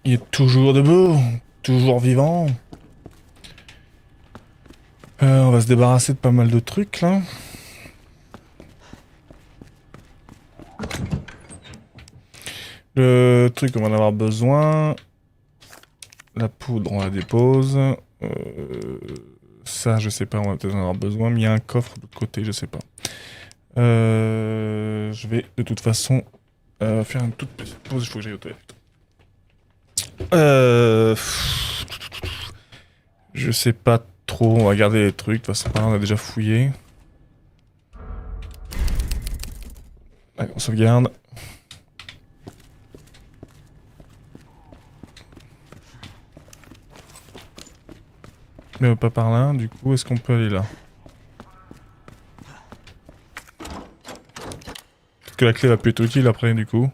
Il est toujours debout, toujours vivant. On va se débarrasser de pas mal de trucs là. Le truc, on va en avoir besoin. La poudre, on la dépose. Ça, je sais pas, on va peut-être en avoir besoin. Mais il y a un coffre de l'autre côté, je sais pas. Je vais de toute façon faire une toute petite pause. Il faut que j'aille aux toilettes. Je sais pas trop. On va garder les trucs. De toute façon, on a déjà fouillé. Allez, on sauvegarde. Mais pas par là, du coup, est-ce qu'on peut aller là? Peut-être que la clé va plus être utile après, du coup.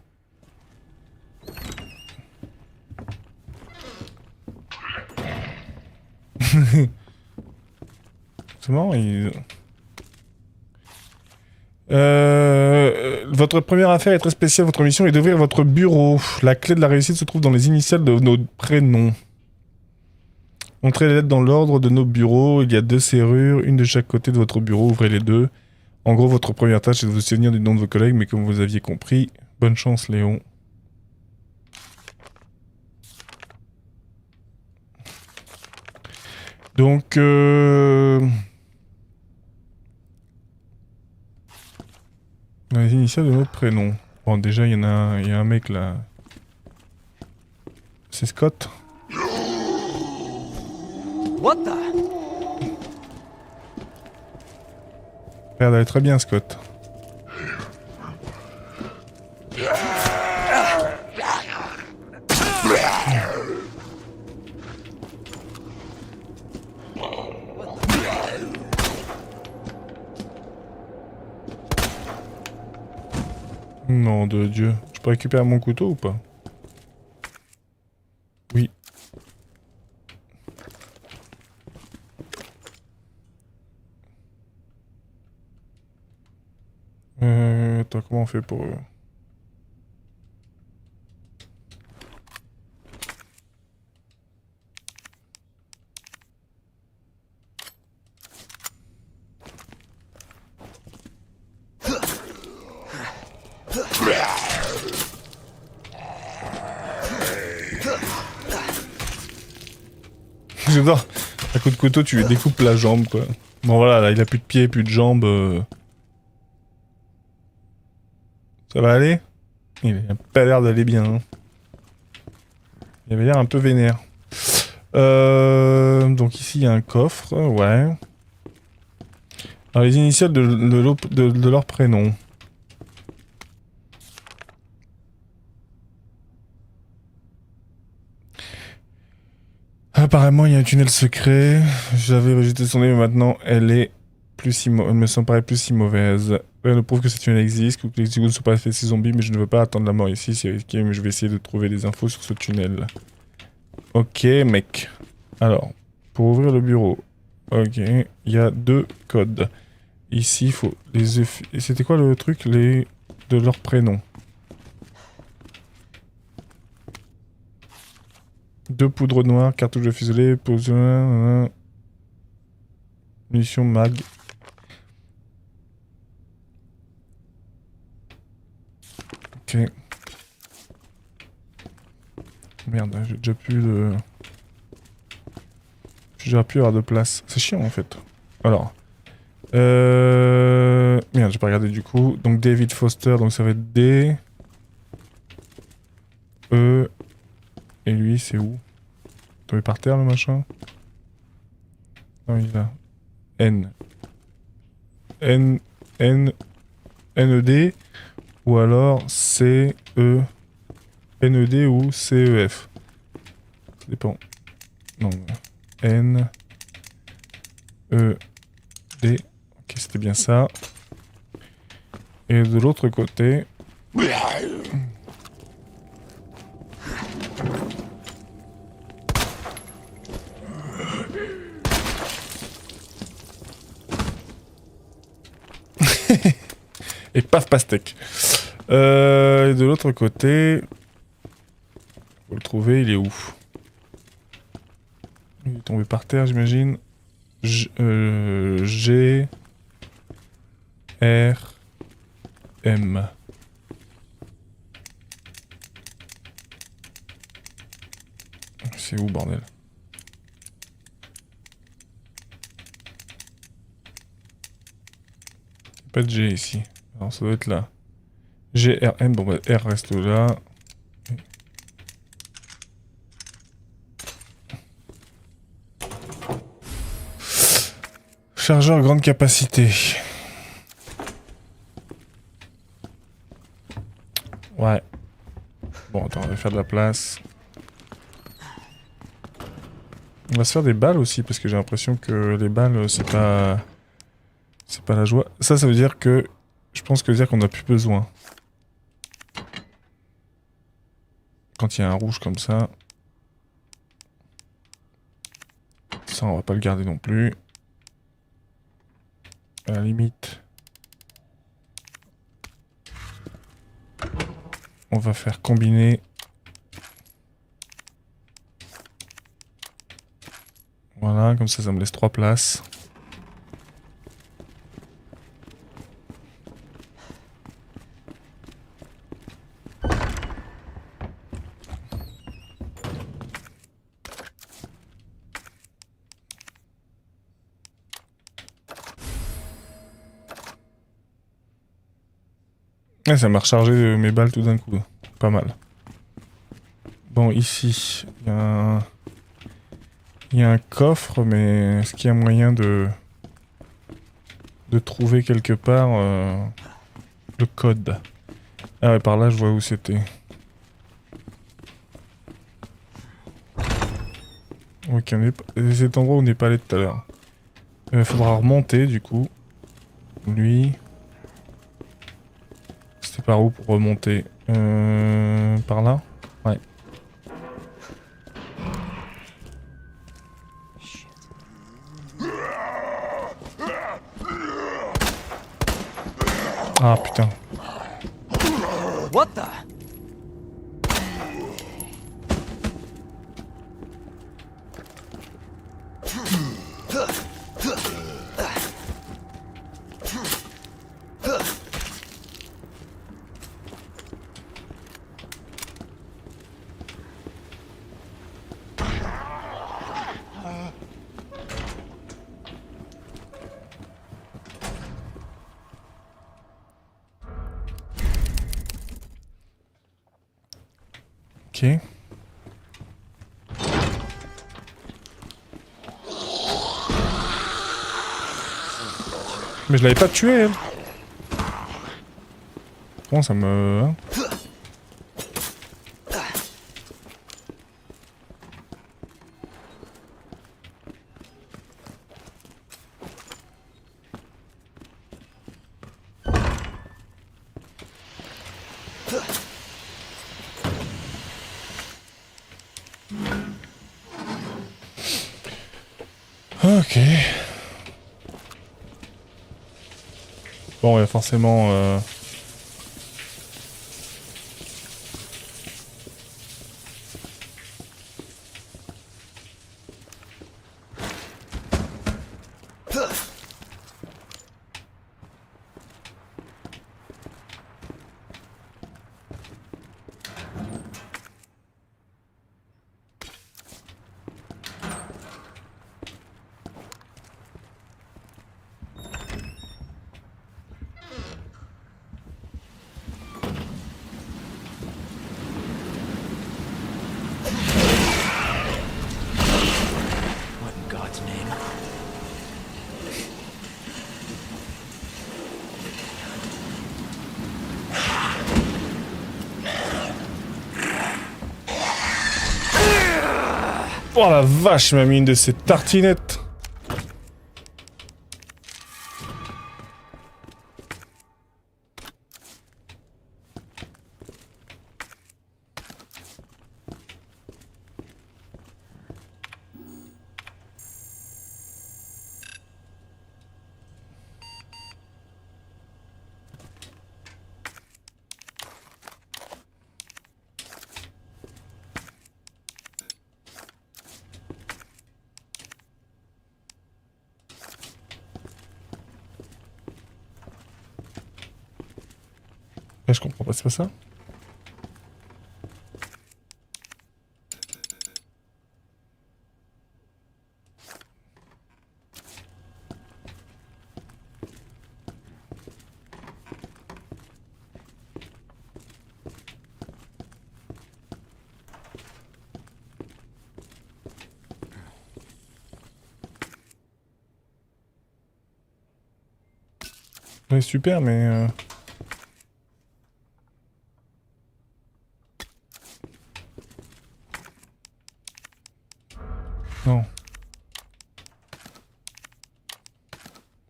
C'est marrant, votre première affaire est très spéciale, votre mission est d'ouvrir votre bureau. La clé de la réussite se trouve dans les initiales de nos prénoms. Entrez les lettres dans l'ordre de nos bureaux, il y a 2 serrures, une de chaque côté de votre bureau, ouvrez les 2. En gros, votre première tâche est de vous souvenir du nom de vos collègues, mais comme vous aviez compris, bonne chance Léon. Donc, les initiales de nos prénoms. Bon, déjà, il y a un mec là. C'est Scott. What the? Ça a l'air d'aller très bien, Scott. Nom de Dieu. Je peux récupérer mon couteau ou pas? Oui. Attends, comment on fait pour... J'adore. À coup de couteau, tu lui découpes la jambe, quoi. Bon, voilà, là, il a plus de pieds, plus de jambes. Ça va aller? Il a pas l'air d'aller bien. Hein. Il avait l'air un peu vénère. Donc ici, il y a un coffre, ouais. Alors, les initiales de leur prénom. Apparemment, il y a un tunnel secret. J'avais rejeté son nez, mais maintenant, elle me semble paraît plus si mauvaise. Elle ne prouve que ce tunnel existe, ou que les Zigouns ne sont pas faits ces zombies, mais je ne veux pas attendre la mort ici, c'est risqué, mais je vais essayer de trouver des infos sur ce tunnel. Ok, mec. Alors, pour ouvrir le bureau, ok, il y a 2 codes. Ici, il faut les œufs. Et c'était quoi le truc de leur prénom? 2 poudres noires, cartouche de fuselé, pose... munitions mag. Ok. Merde, j'ai déjà plus de... J'ai déjà pu avoir de place. C'est chiant en fait. Alors. Merde, j'ai pas regardé du coup. Donc David Foster, donc ça va être D. E. Et lui, c'est où? Tombé par terre le machin? Non, il est là. N. N. N. N-E-D. Ou alors C-E. N-E-D ou C-E-F. Ça dépend. Non. N. E-D. Ok, c'était bien ça. Et de l'autre côté... Et paf pastèque. Et de l'autre côté... Faut le trouver, il est où? Il est tombé par terre, j'imagine. G... R... M. C'est où, bordel? Pas de G ici. Alors ça doit être là. G, R, M. Bon bah R reste là. Chargeur grande capacité. Ouais. Bon, attends, on va faire de la place. On va se faire des balles aussi, parce que j'ai l'impression que les balles, c'est pas... C'est pas la joie. Ça veut dire que... Je pense que dire qu'on a plus besoin. Quand il y a un rouge comme ça... Ça, on va pas le garder non plus. À la limite... On va faire combiner... Voilà, comme ça me laisse 3 places. Ouais, ça m'a rechargé mes balles tout d'un coup. Pas mal. Bon, ici, il y a un coffre, mais est-ce qu'il y a moyen de trouver quelque part le code? Ah ouais, par là, je vois où c'était. Ok, c'est cet endroit où on n'est pas allé tout à l'heure. Il faudra remonter, du coup. Lui... C'était par où pour remonter? Par là? Ouais. Ah putain. What the? Ok. Mais je l'avais pas tué, elle. Bon, ça me... hein. Ok. Bon, il y a forcément... What in God's name? Oh la vache, il m'a mis une de ces tartinettes. Là, je comprends pas, c'est pas ça? Ouais, super, mais... Non.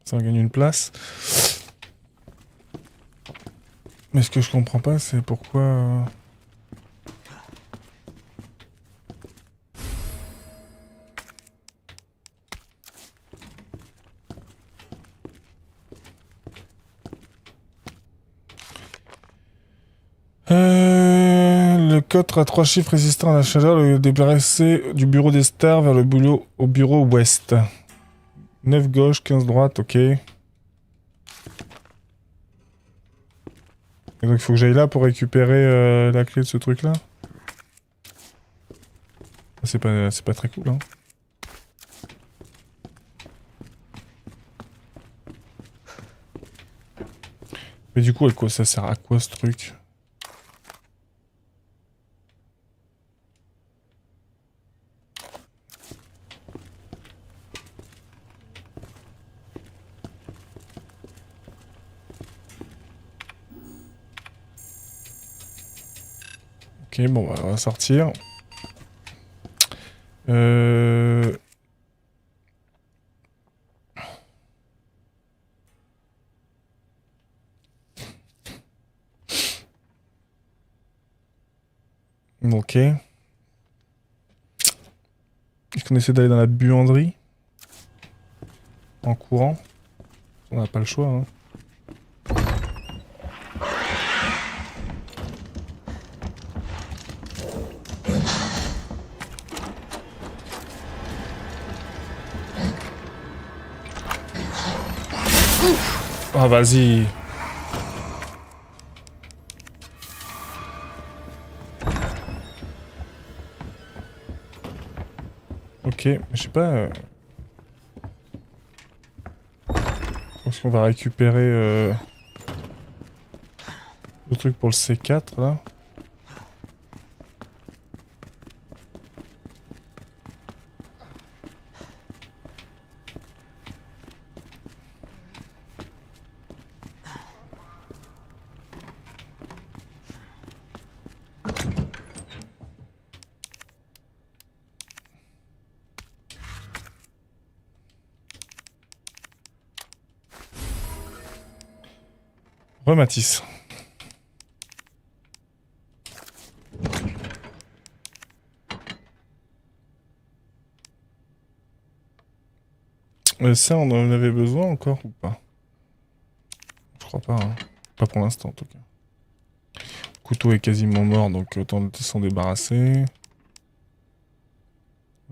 Ça gagne une place. Mais ce que je comprends pas, c'est pourquoi... Le code a 3 chiffres résistant à la chaleur, le déplacer du bureau des stars vers le boulot au bureau ouest. 9 gauche, 15 droite, ok. Et donc il faut que j'aille là pour récupérer la clé de ce truc là. C'est pas très cool hein. Mais du coup à quoi ça sert à quoi ce truc? Ok bon bah, on va sortir. Ok. Est-ce qu'on essaie d'aller dans la buanderie? En courant? On n'a pas le choix hein. Ah vas-y. Ok, je sais pas... Est-ce qu'on va récupérer le truc pour le C4 là? Matisse. Ça, on en avait besoin encore ou pas? Je crois pas, hein. Pas pour l'instant en tout cas. Le couteau est quasiment mort, donc autant de s'en débarrasser.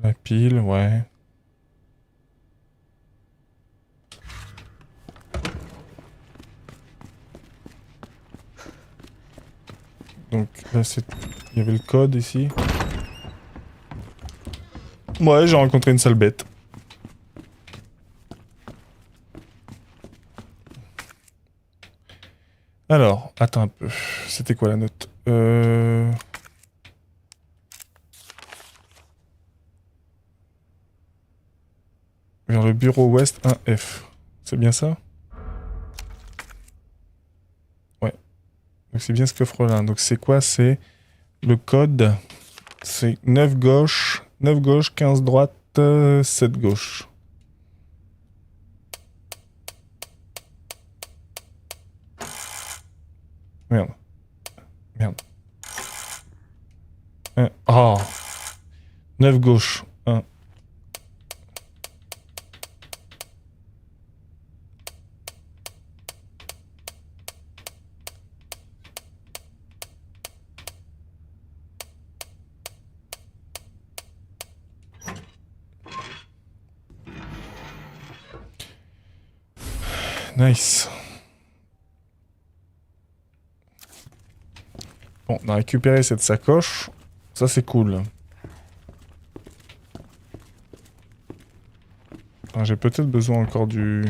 La pile, ouais. Donc là, il y avait le code ici. Ouais, j'ai rencontré une sale bête. Alors, attends un peu. C'était quoi la note? Vers le bureau ouest 1F. C'est bien ça? Ouais. Donc c'est bien ce coffre-là. Donc c'est quoi? C'est le code. C'est 9 gauche, 15 droite, 7 gauche. Merde. Merde. Oh. 9 gauche. 1. Nice. Bon, on a récupéré cette sacoche. Ça, c'est cool. J'ai peut-être besoin encore du...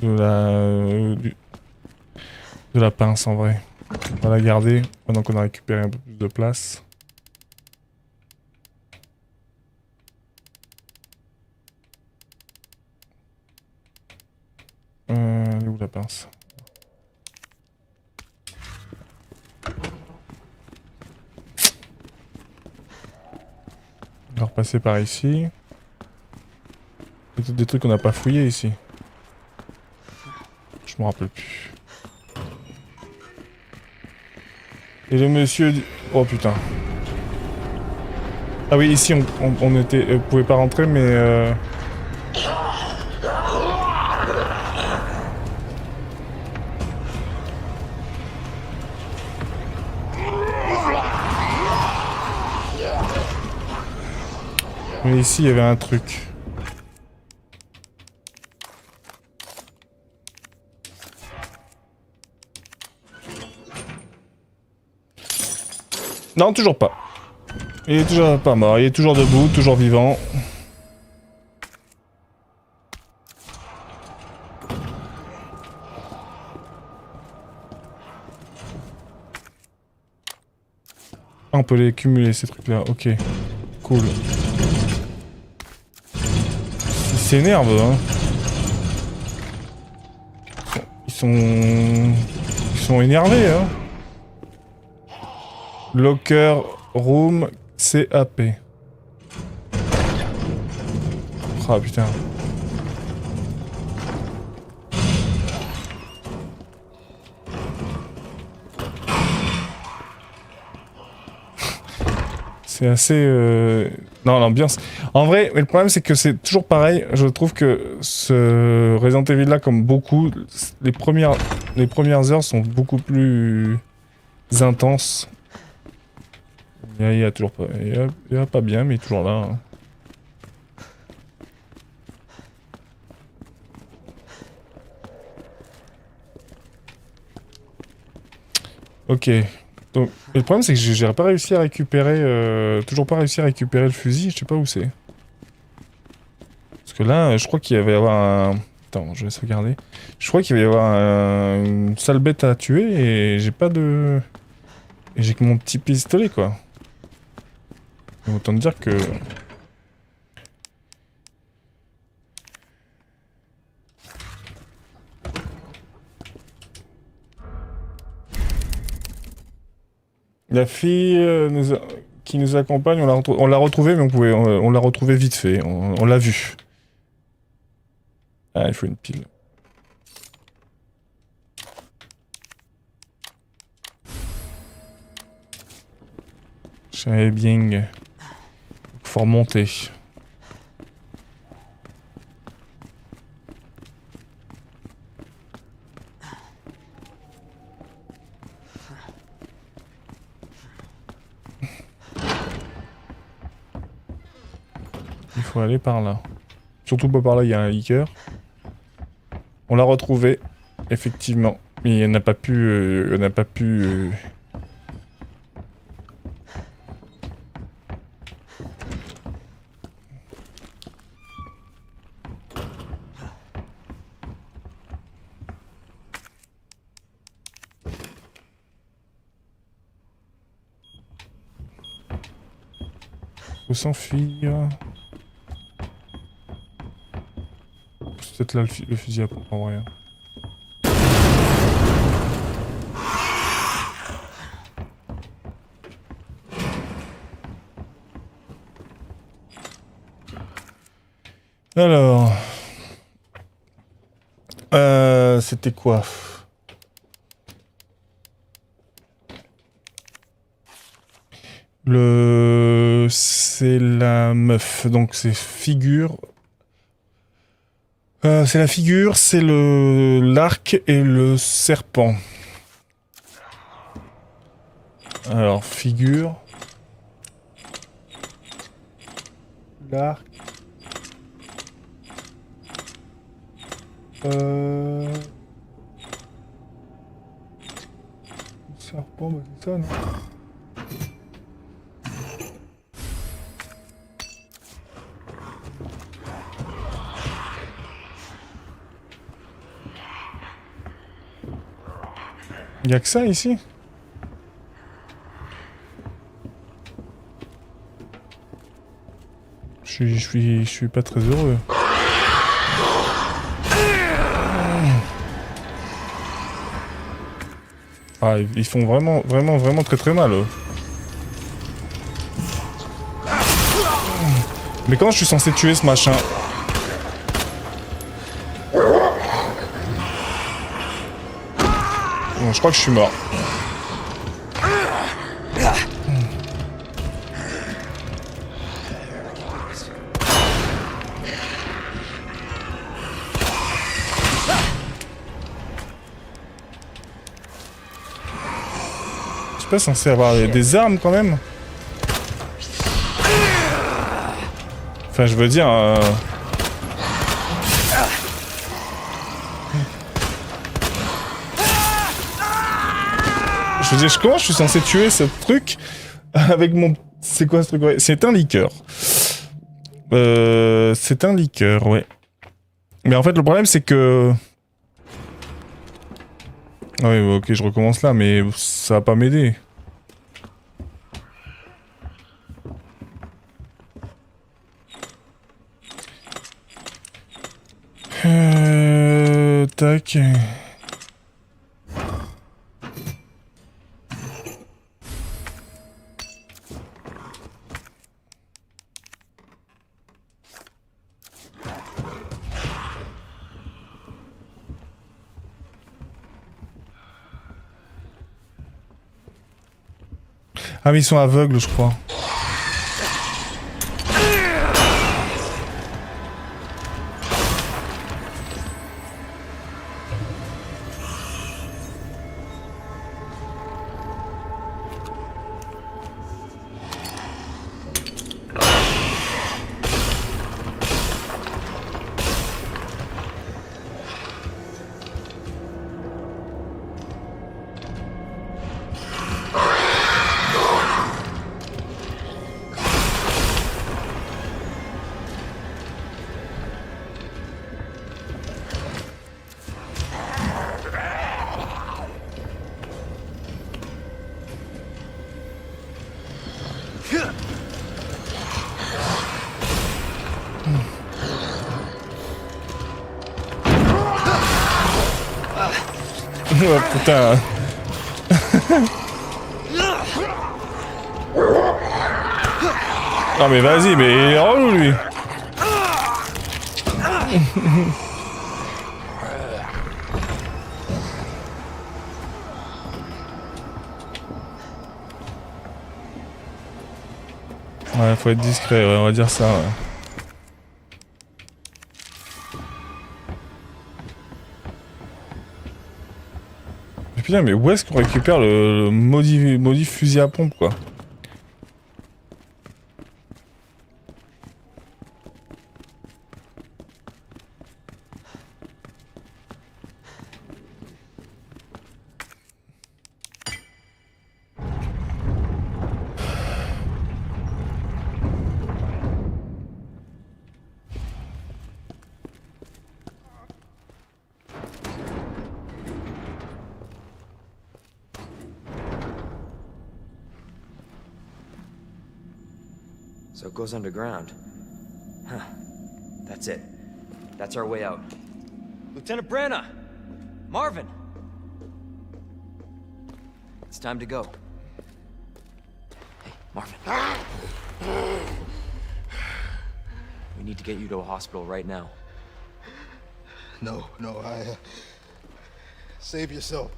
De la pince, en vrai. On va la garder, pendant qu'on a récupéré un peu plus de place. Elle est où la pince? On va repasser par ici. Peut-être des trucs qu'on n'a pas fouillés ici. Je me rappelle plus. Et le monsieur... Oh putain. Ah oui, ici on était... on pouvait pas rentrer mais... Mais ici il y avait un truc. Non, toujours pas. Il est toujours pas mort, il est toujours debout, toujours vivant. Ah, on peut les cumuler ces trucs là, ok. Cool. Ils s'énervent, hein. Ils sont énervés, hein. Locker room CAP. Ah putain. C'est assez... Non, l'ambiance... En vrai, mais le problème c'est que c'est toujours pareil. Je trouve que ce Resident Evil là, comme beaucoup, les premières heures sont beaucoup plus intenses. Il y a toujours pas... Il y a pas bien, mais il est toujours là. Hein. Ok. Donc, le problème c'est que j'ai pas réussi à récupérer... toujours pas réussi à récupérer le fusil, je sais pas où c'est. Parce que là, je crois qu'il va y avoir un... Attends, je vais sauvegarder. Je crois qu'il va y avoir une sale bête à tuer et j'ai pas de... Et j'ai que mon petit pistolet, quoi. Autant te dire que... La fille qui nous accompagne, on l'a retrouvée, mais on l'a retrouvée vite fait. On l'a vue. Ah, il faut une pile. Je savais bien. Faut remonter. Il faut aller par là. Surtout pas par là, il y a un leaker. On l'a retrouvé, effectivement. Mais on n'a pas pu... Faut s'enfuir. C'est peut-être là le fusil à pompe en vrai. Alors... c'était quoi? C'est la meuf, donc c'est figure. C'est la figure, c'est l'arc et le serpent. Alors, figure. L'arc. Serpent, bah c'est ça, non? Y'a que ça ici? Je suis pas très heureux. Ah, ils font vraiment très mal, eux. Mais comment je suis censé tuer ce machin? Bon, je crois que je suis mort. Je suis pas censé avoir des armes quand même? Enfin, je veux dire... Je veux dire, comment je suis censé tuer ce truc avec mon... C'est quoi ce truc? Ouais, c'est un liqueur. C'est un liqueur, ouais. Mais en fait, le problème, c'est que... Ah oui, ok, je recommence là, mais ça va pas m'aider. Tac. Ah mais ils sont aveugles, je crois. Oh putain. Non mais vas-y, mais il est relou lui. Ouais, faut être discret, ouais, on va dire ça, ouais. Mais putain, mais où est-ce qu'on récupère le maudit fusil à pompe, quoi? So it goes underground. Huh. That's it. That's our way out. Lieutenant Branna! Marvin! It's time to go. Hey, Marvin. We need to get you to a hospital right now. No, save yourself.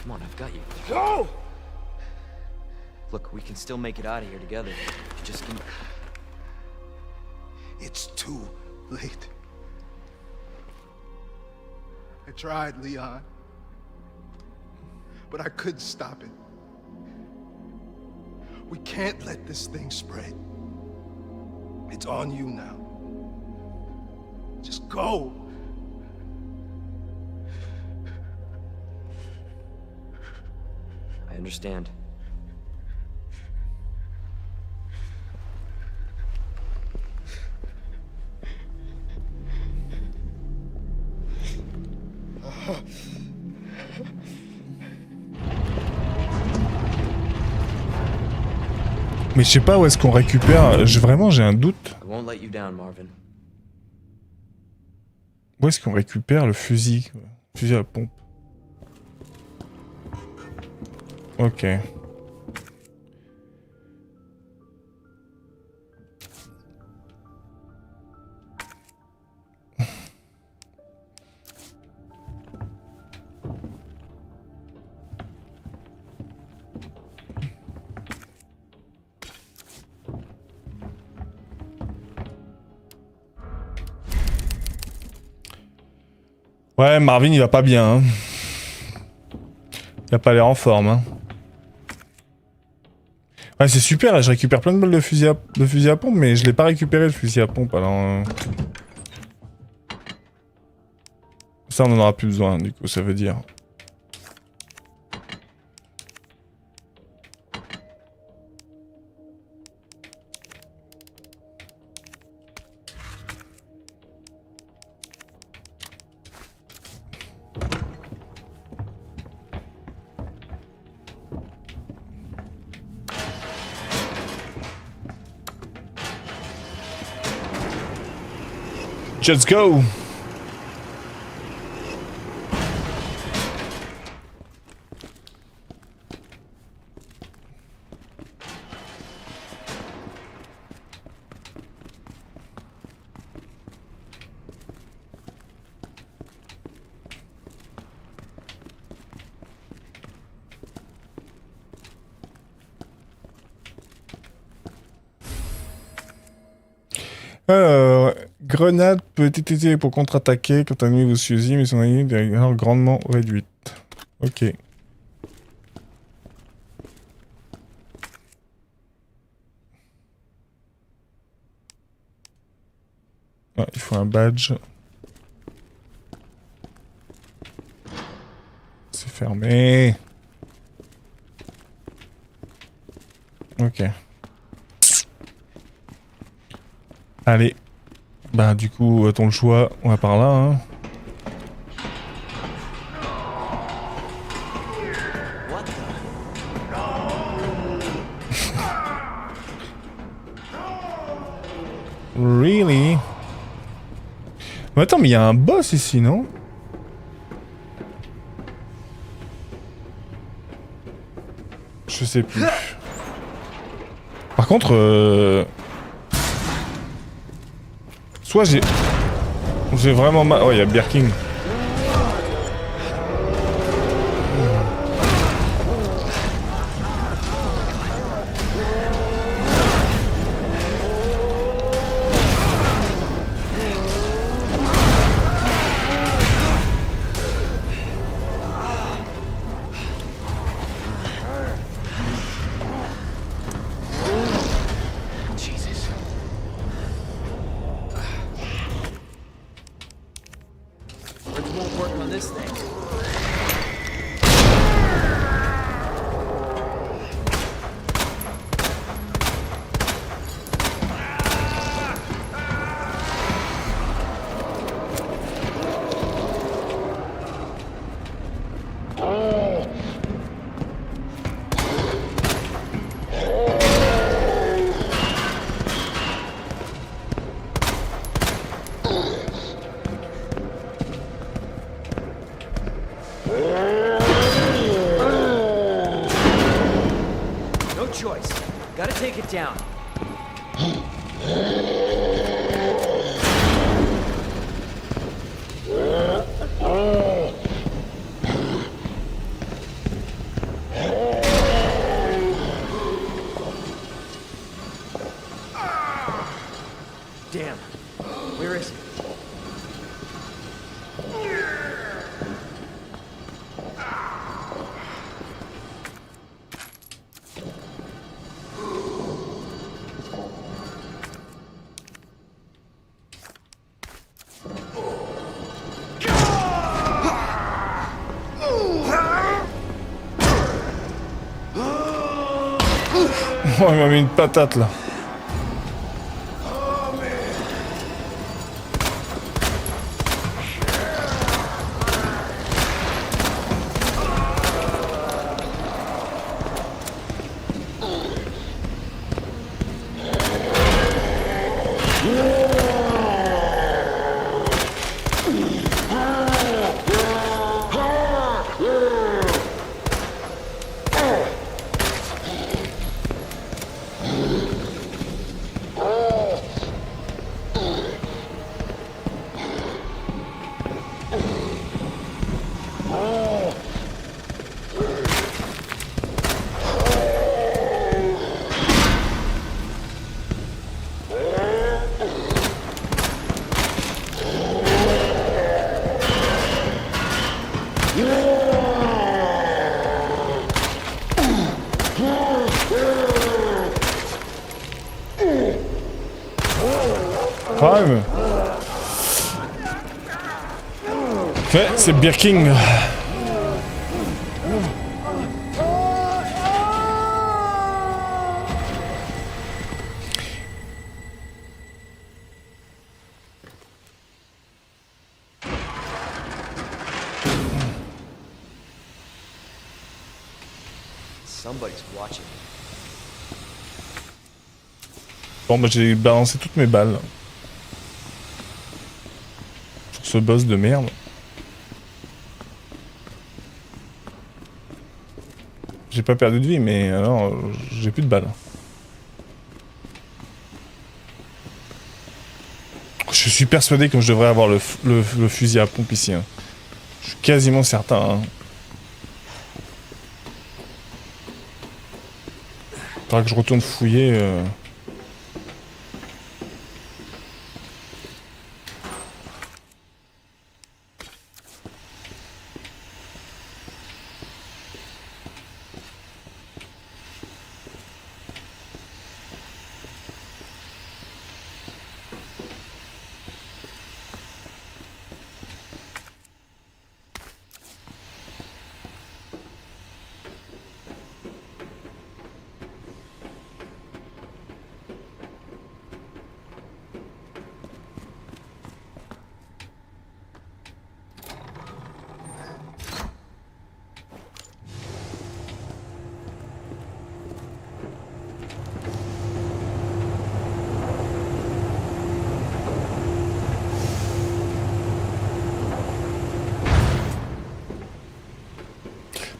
Come on, I've got you. Go! Look, we can still make it out of here together. You just can... It's too late. I tried, Leon. But I couldn't stop it. We can't let this thing spread. It's on you now. Just go. I understand. Mais je sais pas où est-ce qu'on récupère. Vraiment, j'ai un doute. I won't let you down, Marvin. Où est-ce qu'on récupère le fusil? Fusil à pompe. Ok. Ouais, Marvin, il va pas bien. Hein. Il a pas l'air en forme. Hein. Ouais, c'est super, je récupère plein de balles de fusil à pompe, mais je l'ai pas récupéré le fusil à pompe, alors... Ça, on en aura plus besoin, du coup, ça veut dire. Let's go! Alors, grenade peut être utilisée pour contre-attaquer quand un ennemi vous suit, mais son ennemi est grandement réduite. Ok. Ah, il faut un badge. C'est fermé. Ok. Allez. Bah du coup, ton choix, on va par là, hein. Really? Mais attends, mais il y a un boss ici, non? Je sais plus. Par contre, soit j'ai vraiment mal... Oh, il y a Birkin. Down. Damn. Where is he? Oh, il m'a mis une patate là. Prime. Ouais, c'est Birking. Somebody's watching. Bon, bah j'ai balancé toutes mes balles. Sur ce boss de merde. J'ai pas perdu de vie, mais alors j'ai plus de balles. Je suis persuadé que je devrais avoir le fusil à pompe ici. Hein. Je suis quasiment certain. Hein. Faudra que je retourne fouiller.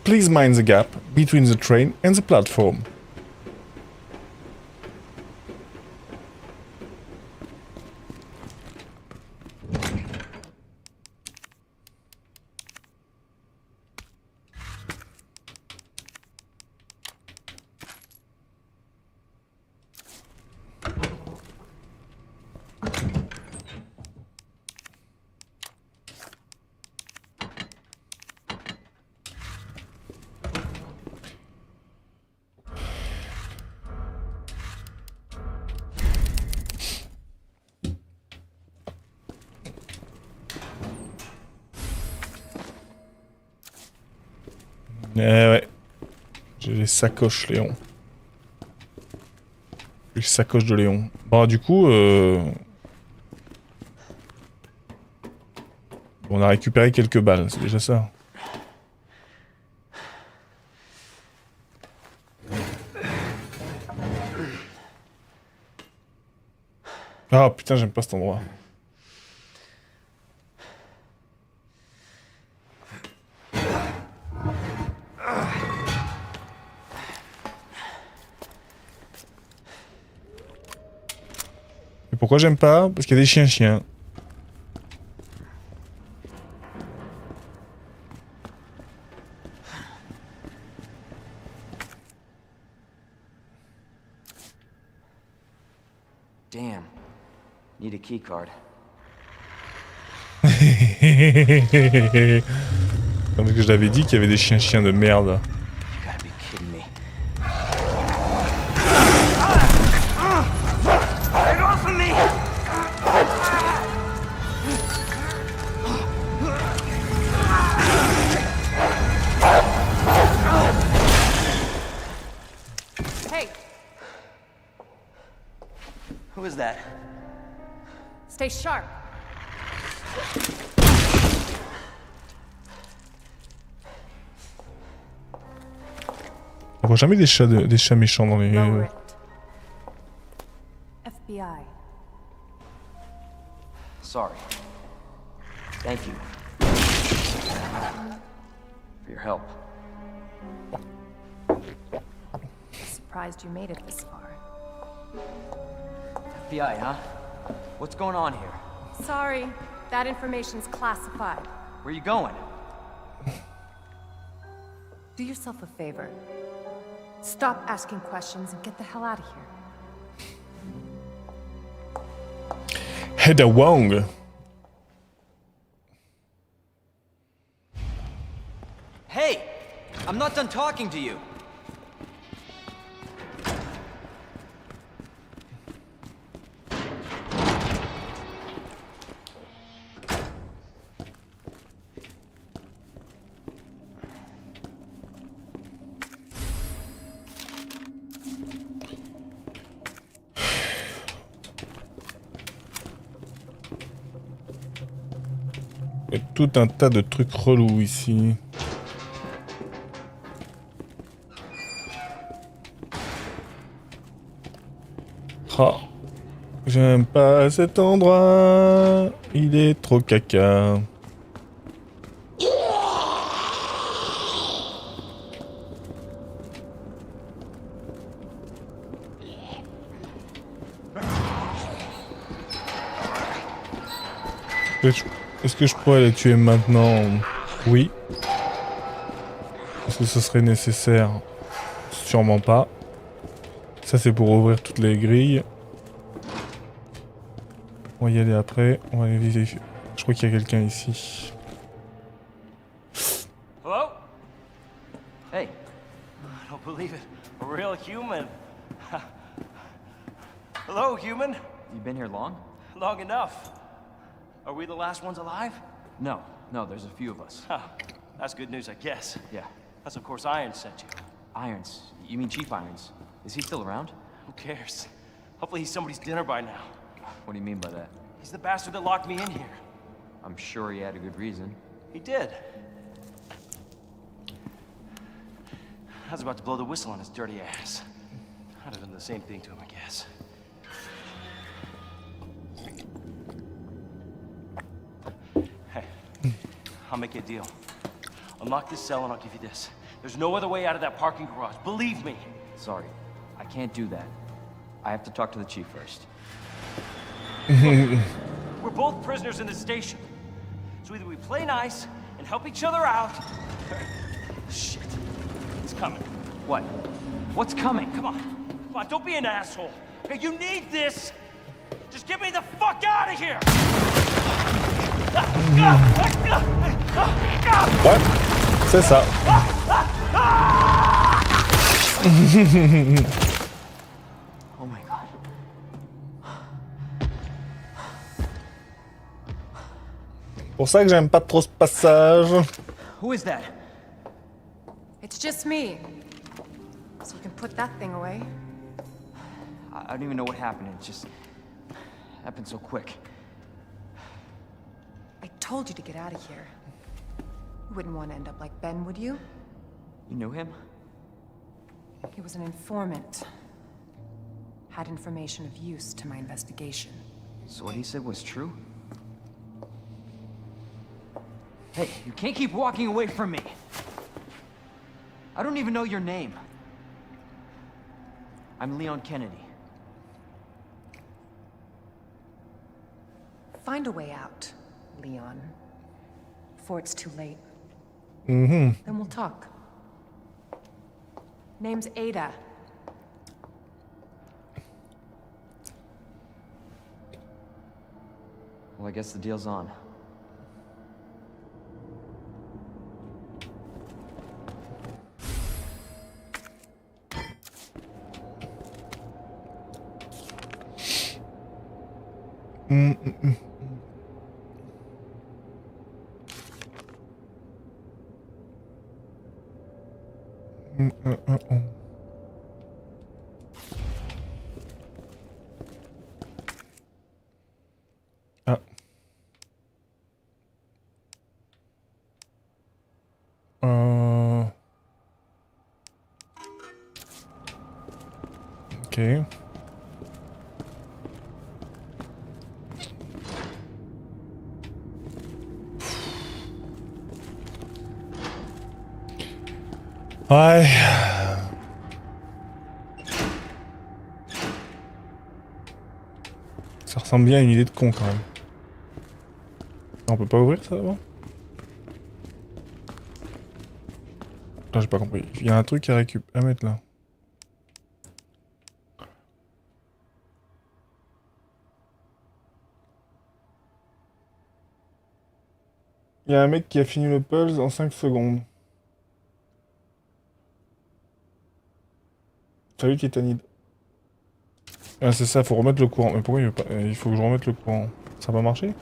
Please mind the gap between the train and the platform. Ouais. J'ai les sacoches Léon. Les sacoches de Léon. Bon, du coup, on a récupéré quelques balles, c'est déjà ça. Ah putain, j'aime pas cet endroit. Et pourquoi j'aime pas? Parce qu'il y a des chiens. Damn. Need a key card. Comme que je l'avais dit qu'il y avait des chiens de merde. You gotta be kidding me. Get off of me! Hey, Stay sharp. On voit jamais des chats méchants dans les... Lower it. FBI. Sorry. Thank you. For your help. Surprised you made it this far. FBI, huh? What's going on here? Sorry, that information's classified. Where you going? Do yourself a favor. Stop asking questions and get the hell out of here. Heather Wong. Hey! I'm not done talking to you! Il y a tout un tas de trucs relous ici. Oh, j'aime pas cet endroit. Il est trop caca. Est-ce que je pourrais les tuer maintenant? Oui. Est-ce que ce serait nécessaire? Sûrement pas. Ça c'est pour ouvrir toutes les grilles. On va y aller après. On va aller vérifier. Je crois qu'il y a quelqu'un ici. Hello? Hey, I don't believe it. A real human. Hello, human. you been here long? Long enough. Are we the last ones alive? No, there's a few of us. Huh. That's good news, I guess. Yeah. That's of course Irons sent you. Irons. You mean Chief Irons? Is he still around? Who cares? Hopefully he's somebody's dinner by now. What do you mean by that? He's the bastard that locked me in here. I'm sure he had a good reason. He did. I was about to blow the whistle on his dirty ass. I'd have done the same thing to him, I guess. Hey, I'll make you a deal. Unlock this cell and I'll give you this. There's no other way out of that parking garage, believe me. Sorry, I can't do that. I have to talk to the chief first. We're both prisoners in this station. So either we play nice and help each other out. Shit. It's coming. What? What's coming? Come on. Come on, don't be an asshole. Hey, you need this. Just get me the fuck out of here. Ouais, c'est ça. Oh my god. Pour ça que j'aime pas trop ce passage. Who is that? It's just me. So you can put that thing away. I don't even know what happened. It just happened so quick. I told you to get out of here. You wouldn't want to end up like Ben, would you? You knew him? He was an informant. Had information of use to my investigation. So what he said was true? Hey, you can't keep walking away from me. I don't even know your name. I'm Leon Kennedy. Find a way out, Leon. Before it's too late. Mhm. Then we'll talk. Name's Ada. Well, I guess the deal's on. Ok. Ouais. Ça ressemble bien à une idée de con quand même. On peut pas ouvrir ça d'abord? Là j'ai pas compris. Il y a un truc à mettre là. Il y a un mec qui a fini le puzzle en 5 secondes. Salut Titanide. Ah c'est ça, faut remettre le courant. Mais pourquoi il veut pas... il faut que je remette le courant. Ça va marcher?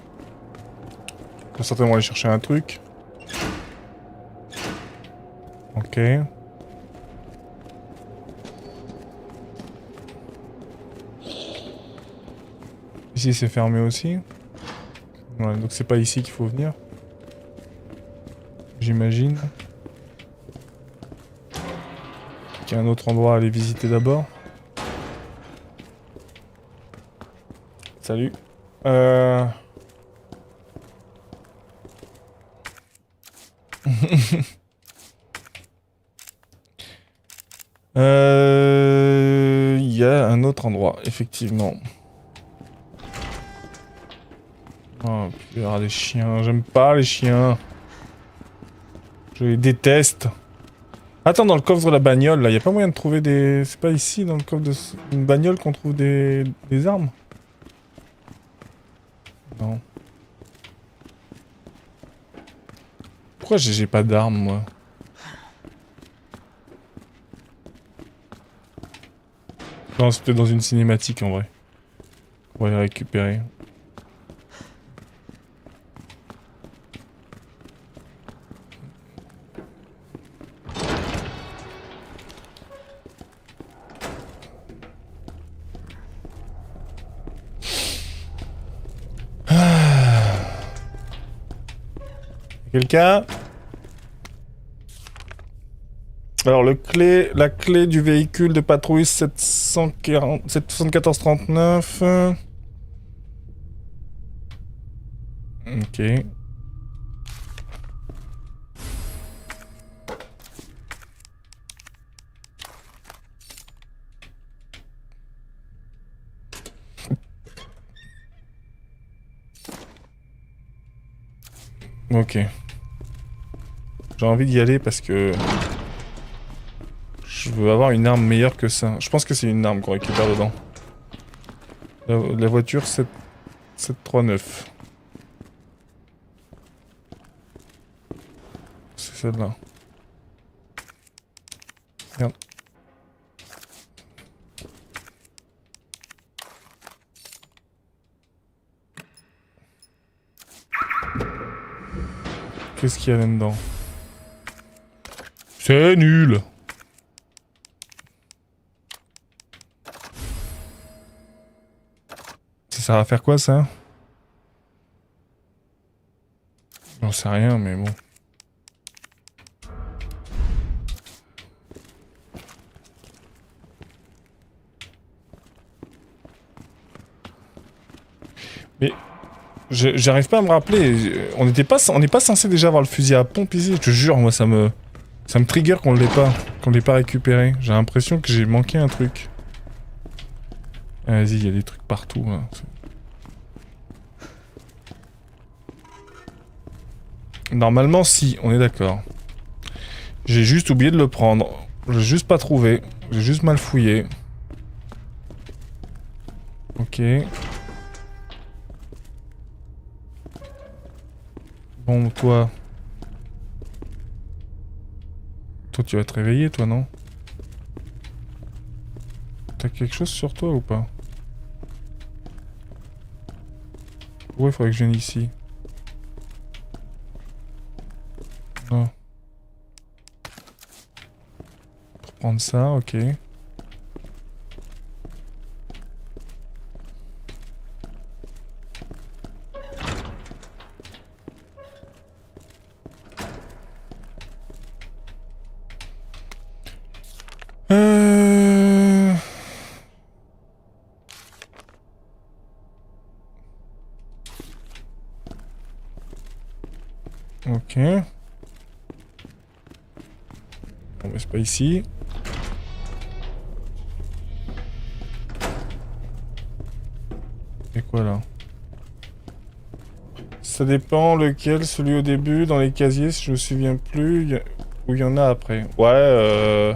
On va certainement aller chercher un truc. Ok. Ici c'est fermé aussi. Ouais, donc c'est pas ici qu'il faut venir. J'imagine. Qu'il y a un autre endroit à aller visiter d'abord. Salut. Il y a un autre endroit, effectivement. Oh, il y aura des chiens. J'aime pas les chiens. Je les déteste. Attends, dans le coffre de la bagnole, là, y a pas moyen de trouver des... C'est pas ici, dans le coffre d'une bagnole, qu'on trouve des armes? Non. Pourquoi j'ai pas d'armes, moi? Non, c'est peut-être dans une cinématique, en vrai. On va les récupérer. Quelqu'un? Alors la clé du véhicule de patrouille 77439. Ok. Ok. J'ai envie d'y aller parce que... Je veux avoir une arme meilleure que ça. Je pense que c'est une arme qu'on récupère dedans. La voiture 739. C'est celle-là. Merde. Qu'est-ce qu'il y a là-dedans? C'est nul! Ça va faire quoi ça? J'en sais rien mais bon. Mais j'arrive pas à me rappeler. On n'est pas censé déjà avoir le fusil à pompe ici. Je te jure, moi ça me trigger qu'on l'ait pas récupéré. J'ai l'impression que j'ai manqué un truc. Vas-y, il y a des trucs partout là. Normalement, si, on est d'accord. J'ai juste oublié de le prendre. J'ai juste pas trouvé. J'ai juste mal fouillé. Ok. Bon, toi... Toi, tu vas te réveiller, toi, non? T'as quelque chose sur toi ou pas? Ouais, il faudrait que je vienne ici. Non. Pour prendre ça, ok. Ok. Bon, mais c'est pas ici. Et quoi là? Ça dépend lequel, celui au début, dans les casiers, si je me souviens plus, où il y en a après. Ouais,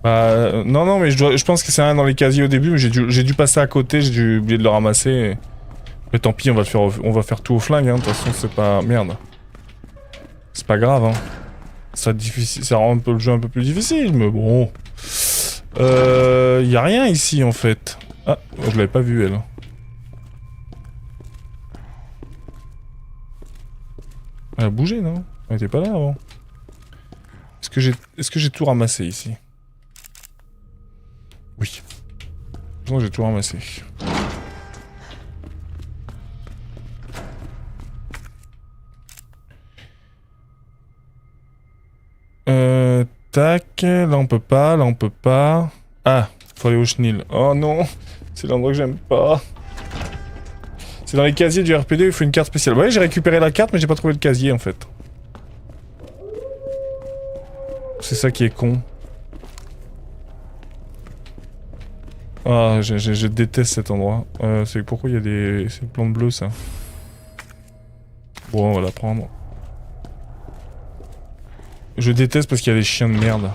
Bah, non, mais je pense que c'est un dans les casiers au début, mais j'ai dû passer à côté, j'ai dû oublier de le ramasser. Mais tant pis, on va faire tout au flingue, hein, de toute façon, c'est pas... Merde. C'est pas grave, hein. Ça rend un peu le jeu un peu plus difficile, mais bon... y a rien ici, en fait. Ah, je l'avais pas vu, elle. Elle a bougé, non? Elle était pas là avant. Est-ce que j'ai tout ramassé ici? Oui. Non, j'ai tout ramassé. Tac, là on peut pas, là on peut pas. Ah, faut aller au chenil. Oh non, c'est l'endroit que j'aime pas. C'est dans les casiers du RPD où il faut une carte spéciale. Ouais, j'ai récupéré la carte, mais j'ai pas trouvé le casier en fait. C'est ça qui est con. Ah, je déteste cet endroit. C'est pourquoi il y a des... C'est une plante bleue ça. Bon, on va la prendre. Je déteste parce qu'il y a des chiens de merde.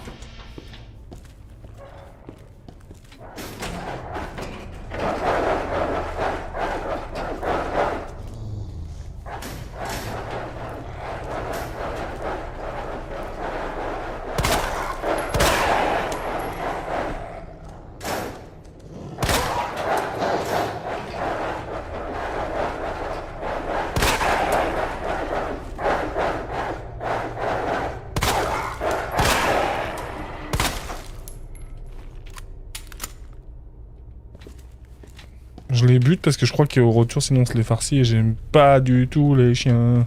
Je les bute parce que je crois qu'au retour sinon on se les farcit et j'aime pas du tout les chiens.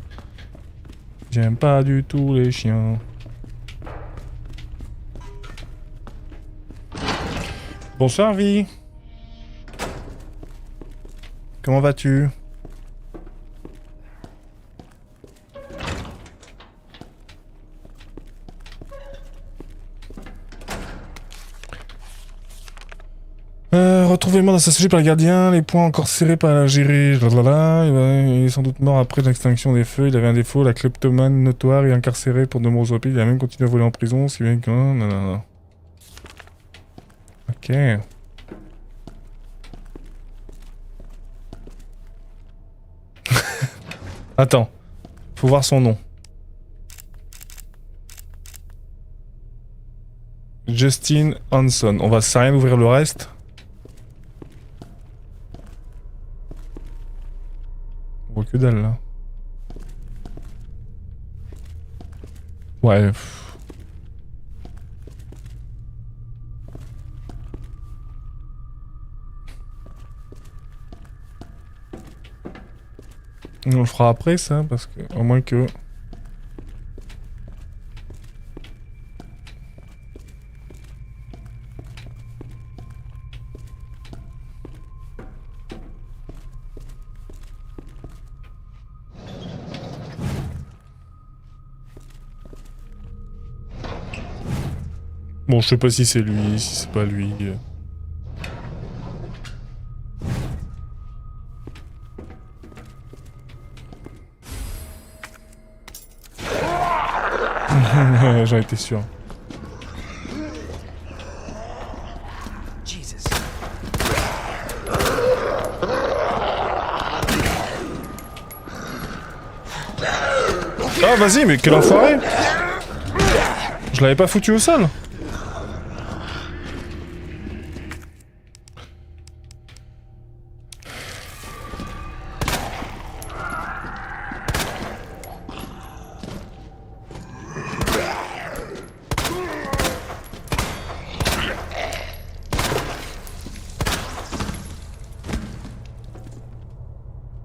J'aime pas du tout les chiens. Bonsoir Vi. Comment vas-tu? Retrouvé mort assassiné par le gardien, les poings encore serrés par la gérée, il est sans doute mort après l'extinction des feux, il avait un défaut, la kleptomane notoire et incarcéré pour de nombreux reprises, il a même continué à voler en prison, si bien que... Non. Ok. Attends, faut voir son nom. Justin Hanson, on va ça rien ouvrir le reste. On voit que dalle là. Ouais. On le fera après ça, parce que au moins que... Bon, je sais pas si c'est lui, si c'est pas lui. J'en étais sûr. Jesus. Ah, vas-y, mais quel enfoiré! Je l'avais pas foutu au sol!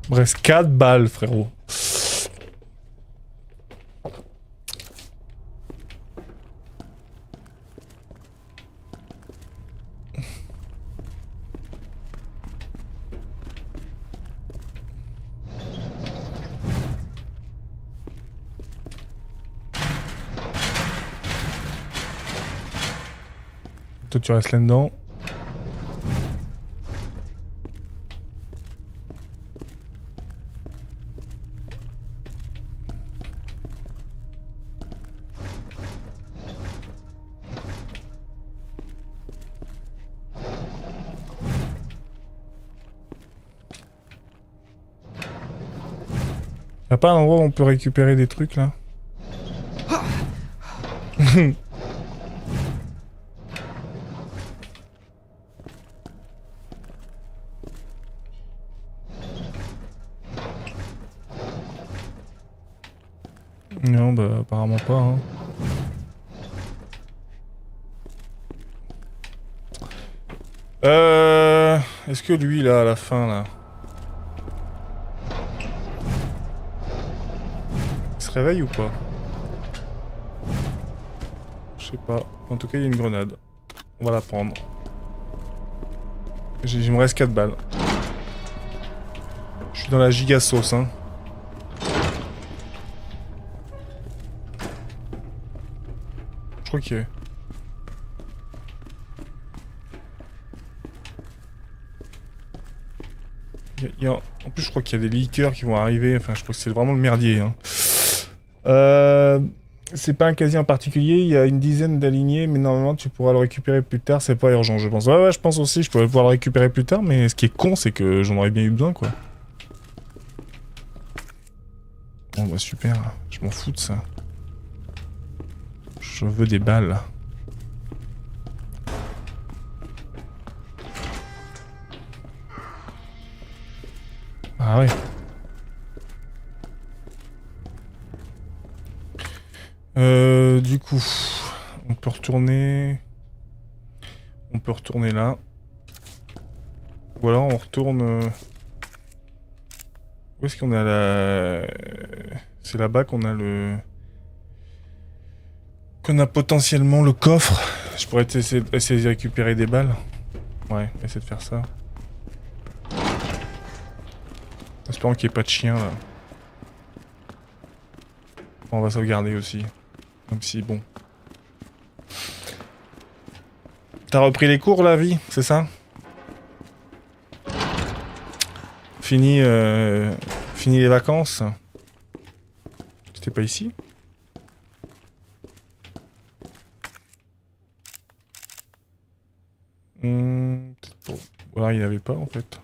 Il me reste 4 balles, frérot. Toi, tu restes là-dedans. Y'a pas un endroit où on peut récupérer des trucs là? Non, bah apparemment pas. Hein. Est-ce que lui là à la fin là, il se réveille ou pas? Je sais pas. En tout cas, il y a une grenade. On va la prendre. Il me reste 4 balles. Je suis dans la giga sauce, hein. Je crois qu'il y a... En plus, je crois qu'il y a des liqueurs qui vont arriver. Enfin, je crois que c'est vraiment le merdier, hein. C'est pas un casier en particulier, il y a une dizaine d'alignés, mais normalement tu pourras le récupérer plus tard, c'est pas urgent je pense. Ouais, je pense aussi, je pourrais pouvoir le récupérer plus tard, mais ce qui est con, c'est que j'en aurais bien eu besoin, quoi. Bon bah super, je m'en fous de ça. Je veux des balles. Ah ouais. Du coup, on peut retourner... On peut retourner là. Ou alors on retourne... Où est-ce qu'on a la... C'est là-bas qu'on a le... Qu'on a potentiellement le coffre. Je pourrais essayer de récupérer des balles. Ouais, essayer de faire ça. Espérons qu'il n'y ait pas de chien là. On va sauvegarder aussi. Même si bon. T'as repris les cours la vie, c'est ça? Fini les vacances? C'était pas ici? Bon. Ou alors il n'y avait pas en fait.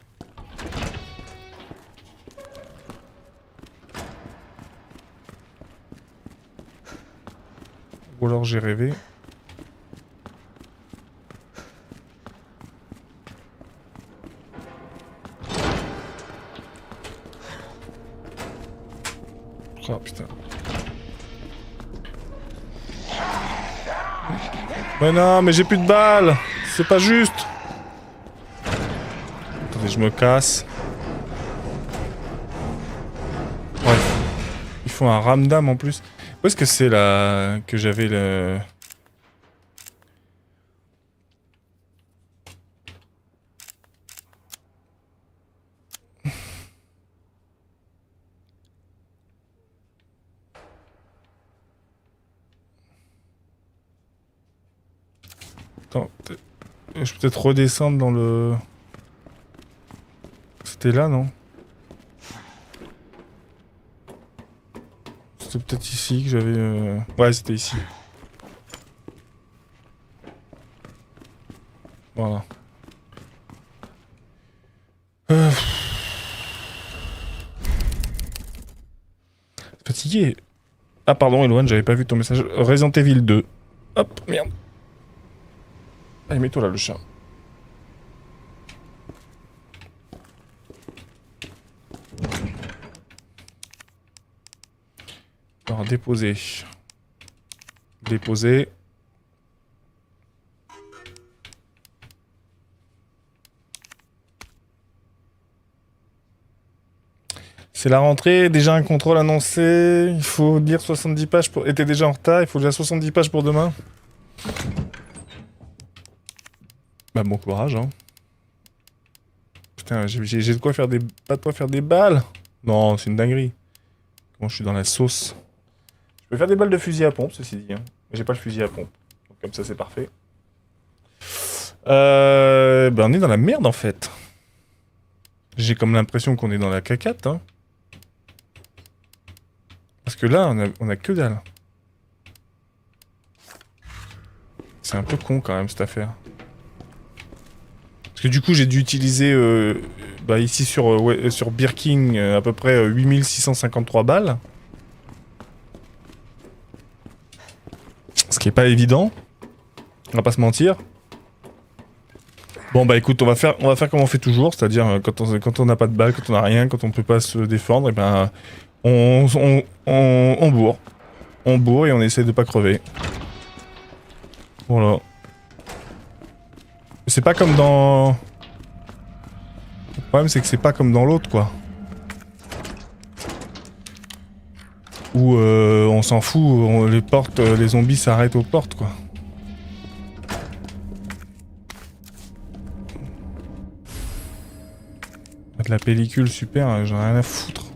Ou alors j'ai rêvé. Oh putain. Mais non, mais j'ai plus de balles. C'est pas juste. Attendez, je me casse. Ouais. Ils font un ramdam en plus. Où est-ce que c'est là que j'avais le... Attends, je peux peut-être redescendre dans le... C'était là, non? C'était peut-être ici que j'avais... Ouais, c'était ici. Voilà. Fatigué. Ah pardon, Eloane, j'avais pas vu ton message. Resident Evil 2. Hop, merde. Allez, mets-toi là, le chat. Alors, déposer. Déposer. C'est la rentrée, déjà un contrôle annoncé. Il faut lire 70 pages pour... Était déjà en retard, il faut déjà 70 pages pour demain. Bah bon courage, hein. Putain, j'ai de quoi faire des... Pas de quoi faire des balles. Non, c'est une dinguerie. Comment je suis dans la sauce. Je peux faire des balles de fusil à pompe, ceci dit. Hein. Mais j'ai pas le fusil à pompe. Donc comme ça, c'est parfait. On est dans la merde en fait. J'ai comme l'impression qu'on est dans la cacate. Hein. Parce que là, on a que dalle. C'est un peu con quand même cette affaire. Parce que du coup, j'ai dû utiliser ici sur Birking à peu près 8653 balles. Ce qui est pas évident. On va pas se mentir. Bon bah écoute, on va faire comme on fait toujours, c'est-à-dire quand on n'a pas de balles, quand on n'a rien, quand on peut pas se défendre, et ben on bourre. On bourre et on essaie de pas crever. Voilà. C'est pas comme dans... Le problème c'est que c'est pas comme dans l'autre quoi. Où on s'en fout, les zombies s'arrêtent aux portes quoi. De la pellicule super, j'en ai rien à foutre.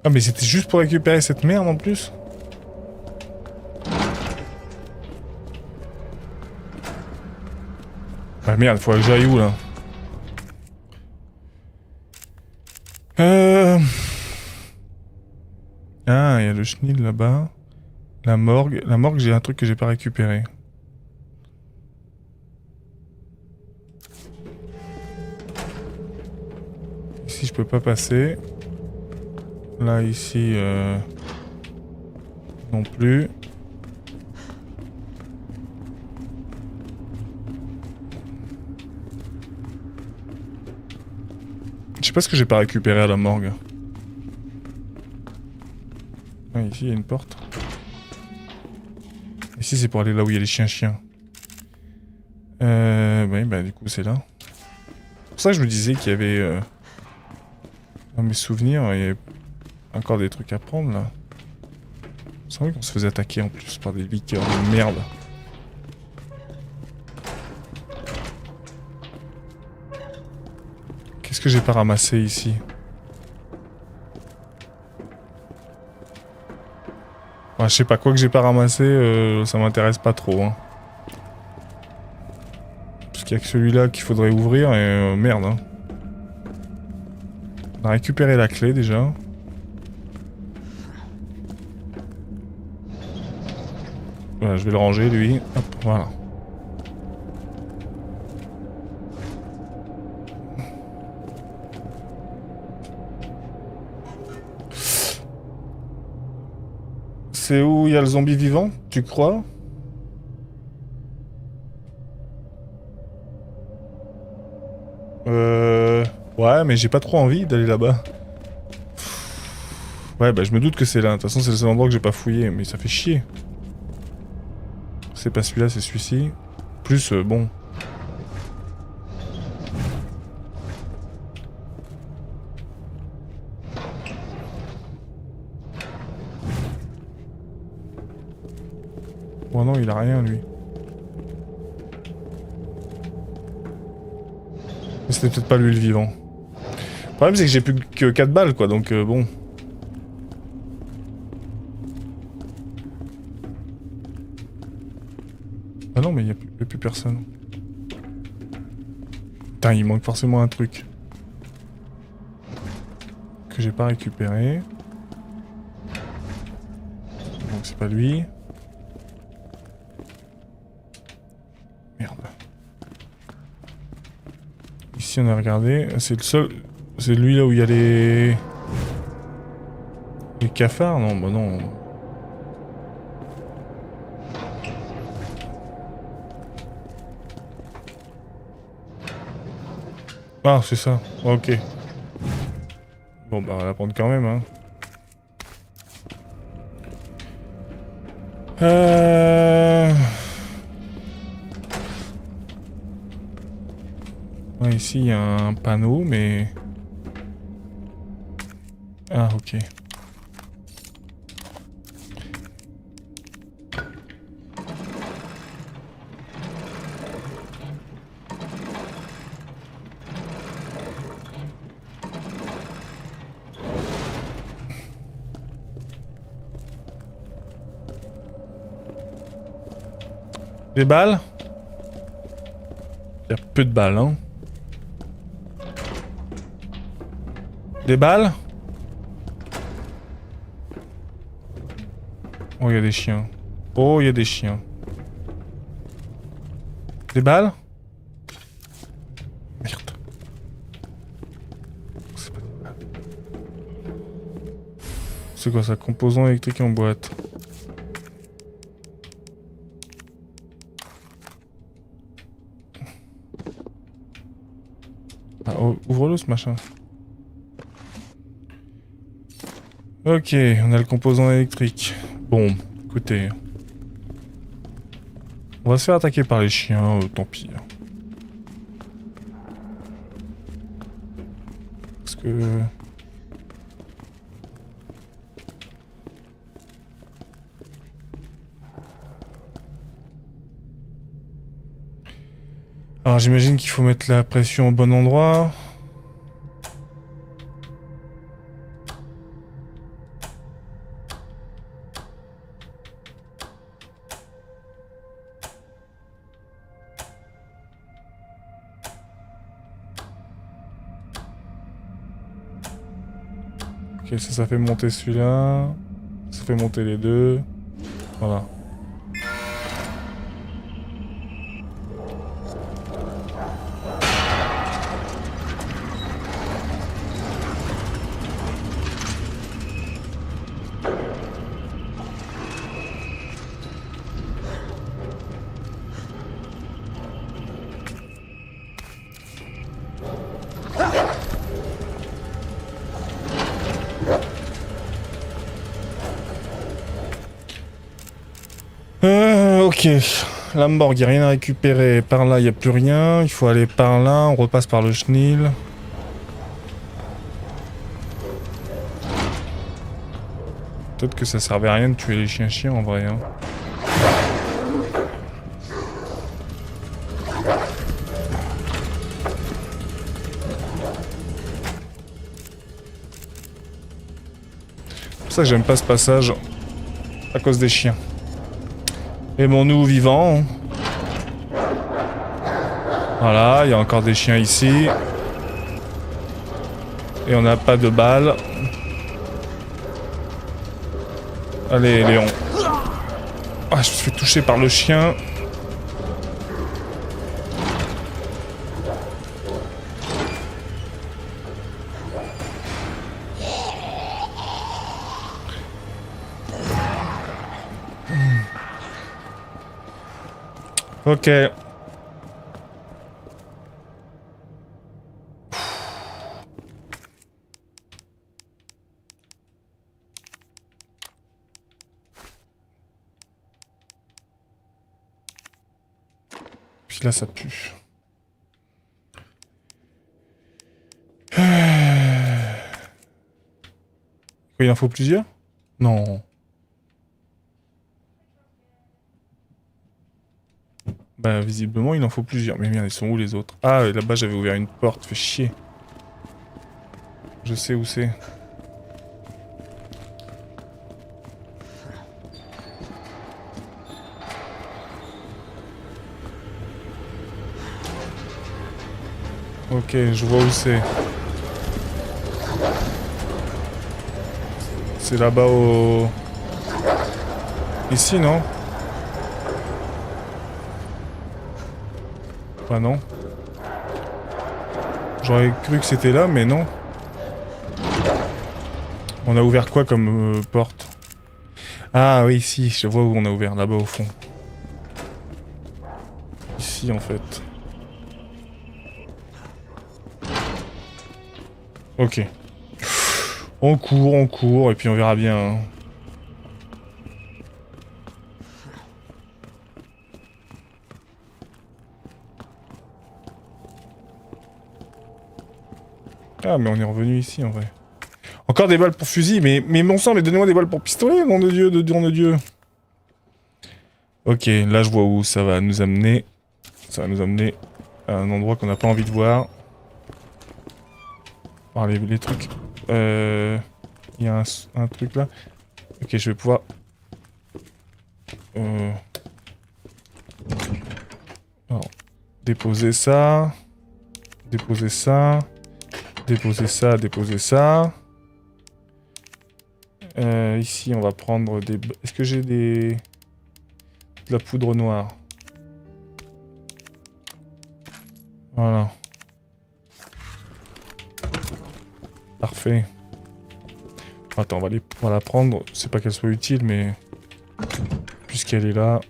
Ah mais c'était juste pour récupérer cette merde en plus. Ah merde, faut que j'aille où là? Ah, il y a le chenil là-bas. La morgue, j'ai un truc que j'ai pas récupéré. Ici, je peux pas passer. Là, ici, non plus. Je sais pas ce que j'ai pas récupéré à la morgue. Ah, ici, il y a une porte. Ici, c'est pour aller là où il y a les chiens-chiens. Oui, bah du coup, c'est là. C'est pour ça que je me disais qu'il y avait... Dans mes souvenirs, il y avait encore des trucs à prendre, là. C'est vrai qu'on se faisait attaquer, en plus, par des liqueurs de merde. Qu'est-ce que j'ai pas ramassé, ici ? Je sais pas, quoi que j'ai pas ramassé, ça m'intéresse pas trop. Hein. Parce qu'il y a que celui-là qu'il faudrait ouvrir et merde. Hein. On a récupéré la clé déjà. Voilà, je vais le ranger lui. Hop, voilà. C'est où il y a le zombie vivant, tu crois? Ouais, mais j'ai pas trop envie d'aller là-bas. Ouais, bah je me doute que c'est là. De toute façon, c'est le seul endroit que j'ai pas fouillé, mais ça fait chier. C'est pas celui-là, c'est celui-ci. Plus, bon... Oh non, il a rien, lui. Mais c'était peut-être pas lui le vivant. Le problème, c'est que j'ai plus que 4 balles, quoi, donc bon... Ah non, mais il y a plus personne. Putain, il manque forcément un truc. Que j'ai pas récupéré. Donc c'est pas lui. Merde. Ici on a regardé. C'est le seul... C'est lui là où il y a les... Les cafards? Non, bah non. Ah, c'est ça. Ok. Bon, bah, on va la prendre quand même, hein. Ouais, ici, il y a un panneau, mais... Ah, ok. Des balles? Il y a peu de balles, hein. Des balles? Oh, il y a des chiens. Oh, il y a des chiens. Des balles? Merde. C'est pas des balles. C'est quoi ça? Composant électrique en boîte. Ah, ouvre-le ce machin. Ok, on a le composant électrique. Bon, écoutez. On va se faire attaquer par les chiens, tant pis. Parce que... Alors j'imagine qu'il faut mettre la pression au bon endroit. Ok, ça fait monter celui-là. Ça fait monter les deux. Voilà. Ok, Lamborg, il n'y a rien à récupérer. Par là, il n'y a plus rien. Il faut aller par là. On repasse par le chenil. Peut-être que ça servait à rien de tuer les chiens en vrai. Hein. C'est pour ça que j'aime pas ce passage. À cause des chiens. Aimons-nous vivants. Voilà, il y a encore des chiens ici. Et on n'a pas de balles. Allez, Léon. Ah, je me suis fait toucher par le chien. Ok. Puis là, ça pue. Il en faut plusieurs? Non. Bah visiblement il en faut plusieurs. Mais merde, ils sont où les autres? Ah là-bas j'avais ouvert une porte, fait chier. Je sais où c'est. Ok, je vois où c'est. C'est là-bas au... Ici, non? Enfin non. J'aurais cru que c'était là, mais non. On a ouvert quoi comme porte? Ah oui, si, je vois où on a ouvert, là-bas au fond. Ici, en fait. Ok. On court, et puis on verra bien. Hein. Ah, mais on est revenu ici, en vrai. Encore des balles pour fusil, mais mon sang, mais donnez-moi des balles pour pistolet, nom de Dieu, nom de Dieu. Ok, là je vois où ça va nous amener. Ça va nous amener à un endroit qu'on n'a pas envie de voir. Oh, les trucs. Il y a un truc là. Ok, je vais pouvoir... Déposer ça. Déposer ça. Déposer ça, déposer ça. Ici, on va prendre des... Est-ce que j'ai des... de la poudre noire? Voilà. Parfait. Attends, on va la prendre. C'est pas qu'elle soit utile, mais... puisqu'elle est là...